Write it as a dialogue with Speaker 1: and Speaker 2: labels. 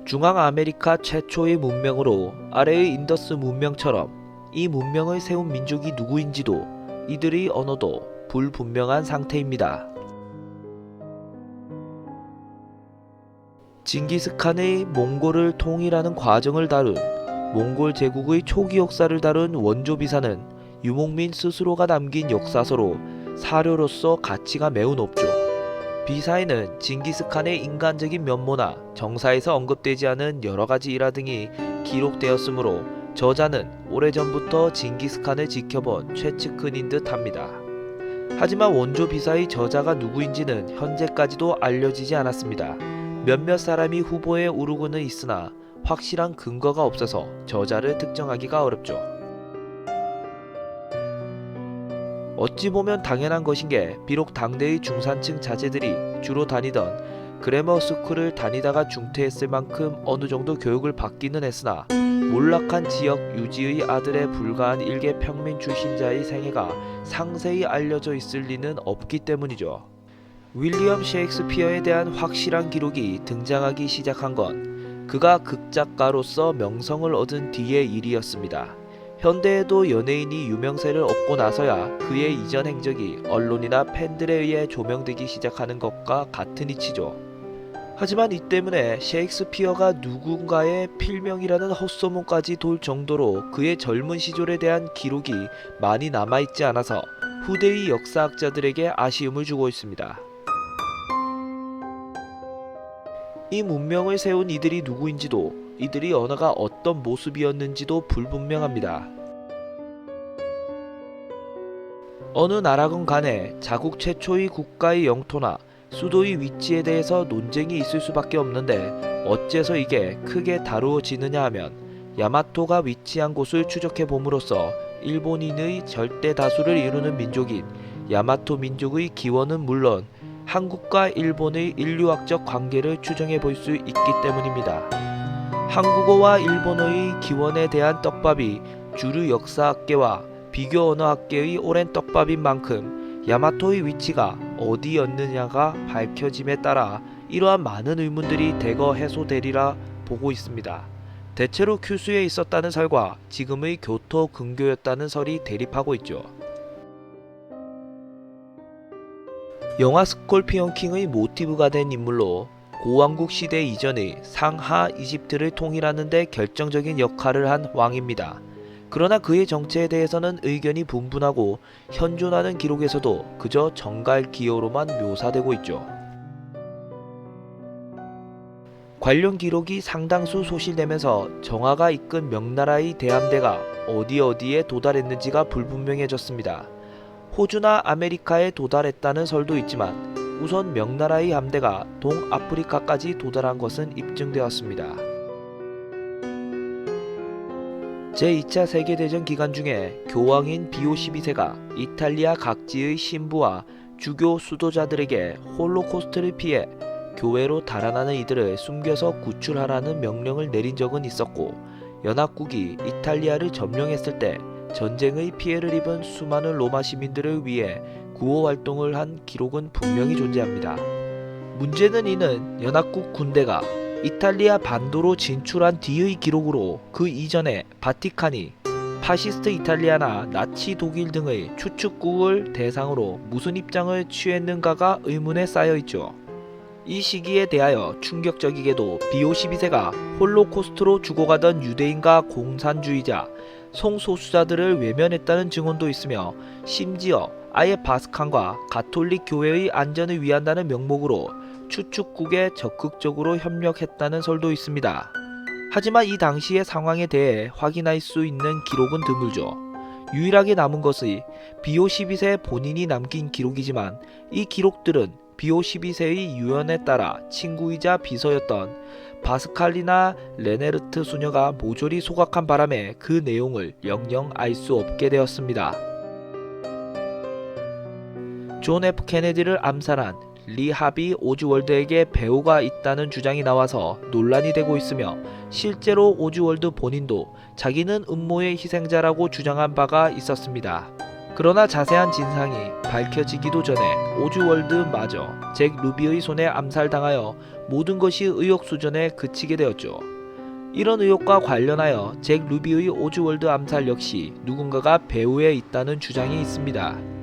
Speaker 1: 중앙아메리카 최초의 문명으로 아래의 인더스 문명처럼 이 문명을 세운 민족이 누구인지도 이들의 언어도 불분명한 상태입니다. 징기스칸의 몽골을 통일하는 과정을 다룬 몽골 제국의 초기 역사를 다룬 원조비사는 유목민 스스로가 남긴 역사서로 사료로서 가치가 매우 높죠. 비사에는 징기스칸의 인간적인 면모나 정사에서 언급되지 않은 여러가지 일화 등이 기록되었으므로 저자는 오래전부터 징기스칸을 지켜본 최측근인 듯 합니다. 하지만 원조 비사의 저자가 누구인지는 현재까지도 알려지지 않았습니다. 몇몇 사람이 후보에 오르고는 있으나 확실한 근거가 없어서 저자를 특정하기가 어렵죠. 어찌 보면 당연한 것인 게 비록 당대의 중산층 자제들이 주로 다니던 그래머 스쿨을 다니다가 중퇴했을 만큼 어느 정도 교육을 받기는 했으나 몰락한 지역 유지의 아들에 불과한 일개 평민 출신자의 생애가 상세히 알려져 있을 리는 없기 때문이죠. 윌리엄 셰익스피어에 대한 확실한 기록이 등장하기 시작한 건 그가 극작가로서 명성을 얻은 뒤의 일이었습니다. 현대에도 연예인이 유명세를 얻고 나서야 그의 이전 행적이 언론이나 팬들에 의해 조명되기 시작하는 것과 같은 이치죠. 하지만 이 때문에 셰익스피어가 누군가의 필명이라는 헛소문까지 돌 정도로 그의 젊은 시절에 대한 기록이 많이 남아있지 않아서 후대의 역사학자들에게 아쉬움을 주고 있습니다. 이 문명을 세운 이들이 누구인지도 이들의 언어가 어떤 모습이었는지도 불분명합니다. 어느 나라건 간에 자국 최초의 국가의 영토나 수도의 위치에 대해서 논쟁이 있을 수밖에 없는데 어째서 이게 크게 다루어지느냐 하면 야마토가 위치한 곳을 추적해 봄으로써 일본인의 절대 다수를 이루는 민족인 야마토 민족의 기원은 물론 한국과 일본의 인류학적 관계를 추정해 볼 수 있기 때문입니다. 한국어와 일본어의 기원에 대한 떡밥이 주류 역사학계와 비교 언어학계의 오랜 떡밥인 만큼 야마토의 위치가 어디였느냐가 밝혀짐에 따라 이러한 많은 의문들이 대거 해소되리라 보고 있습니다. 대체로 큐슈에 있었다는 설과 지금의 교토 근교였다는 설이 대립하고 있죠. 영화 스콜피온 킹의 모티브가 된 인물로 고왕국 시대 이전의 상하 이집트를 통일하는 데 결정적인 역할을 한 왕입니다. 그러나 그의 정체에 대해서는 의견이 분분하고 현존하는 기록에서도 그저 정갈 기호로만 묘사되고 있죠. 관련 기록이 상당수 소실되면서 정화가 이끈 명나라의 대함대가 어디에 도달했는지가 불분명해졌습니다. 호주나 아메리카에 도달했다는 설도 있지만 우선 명나라의 함대가 동아프리카까지 도달한 것은 입증되었습니다. 제2차 세계대전 기간 중에 교황인 비오 12세가 이탈리아 각지의 신부와 주교 수도자들에게 홀로코스트를 피해 교회로 달아나는 이들을 숨겨서 구출하라는 명령을 내린 적은 있었고 연합국이 이탈리아를 점령했을 때 전쟁의 피해를 입은 수많은 로마 시민들을 위해 구호 활동을 한 기록은 분명히 존재합니다. 문제는 이는 연합국 군대가 이탈리아 반도로 진출한 뒤의 기록으로 그 이전에 바티칸이 파시스트 이탈리아나 나치 독일 등의 추축국을 대상으로 무슨 입장을 취했는가가 의문에 쌓여있죠. 이 시기에 대하여 충격적이게도 비오 12세가 홀로코스트로 죽어가던 유대인과 공산주의자, 성소수자들을 외면했다는 증언도 있으며 심지어 아예 바스칸과 가톨릭 교회의 안전을 위한다는 명목으로 추축국에 적극적으로 협력했다는 설도 있습니다. 하지만 이 당시의 상황에 대해 확인할 수 있는 기록은 드물죠. 유일하게 남은 것이 비오 12세 본인이 남긴 기록이지만 이 기록들은 비오 12세의 유언에 따라 친구이자 비서였던 바스칼리나 레네르트 수녀가 모조리 소각한 바람에 그 내용을 영영 알 수 없게 되었습니다. 존 F 케네디를 암살한 리 하비 오즈월드에게 배우가 있다는 주장이 나와서 논란이 되고 있으며 실제로 오즈월드 본인도 자기는 음모의 희생자라고 주장한 바가 있었습니다. 그러나 자세한 진상이 밝혀지기도 전에 오즈월드마저 잭 루비의 손에 암살당하여 모든 것이 의혹수준에 그치게 되었죠. 이런 의혹과 관련하여 잭 루비의 오즈월드 암살 역시 누군가가 배후에 있다는 주장이 있습니다.